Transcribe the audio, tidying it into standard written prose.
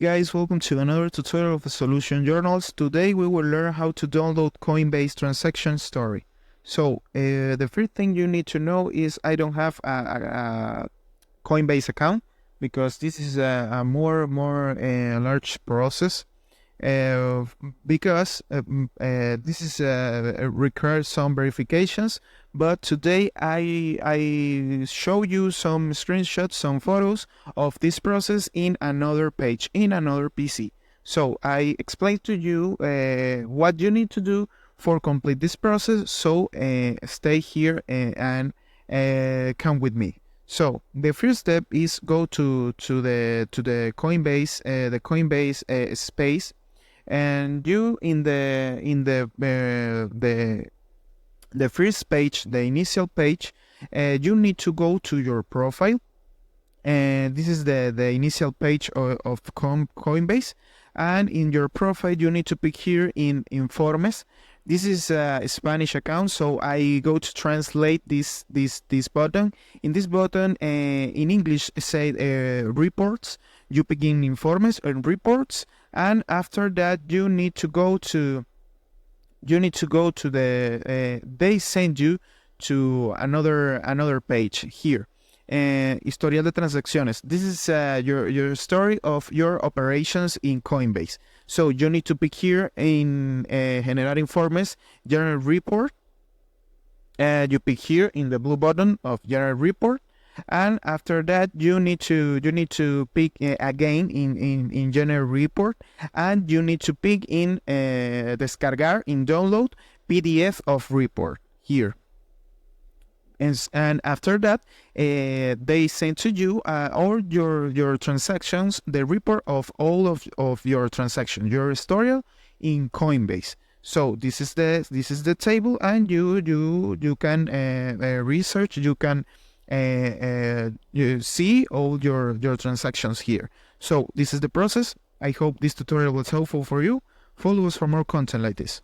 Guys, welcome to another tutorial of the Solution Journals. Today we will learn how to download Coinbase transaction story. So the first thing you need to know is I don't have a Coinbase account because this is a more large process. Uh, because this is requires some verifications. But today I show you some screenshots, some photos of this process in another page, in another PC. So I explain to you what you need to do for complete this process. So stay here and come with me. So the first step is go to the Coinbase, the Coinbase space, and you in the first page, the initial page, you need to go to your profile, and this is the initial page of Coinbase. And in your profile you need to pick here in informes. This is a Spanish account, so I go to translate this button. In this button, in English, say reports. You pick in informes and reports, and after that you need to go to the they send you to another page here. Historial de transacciones. This is your story of your operations in Coinbase. So you need to pick here in generar informes, general report. You pick here in the blue button of general report, and after that you need to pick again in general report, and you need to pick in descargar, in download PDF of report here. And after that, they send to you all your transactions, the report of all of your transactions, your historial in Coinbase. So this is the table, and you can research. You can you see all your transactions here. So this is the process. I hope this tutorial was helpful for you. Follow us for more content like this.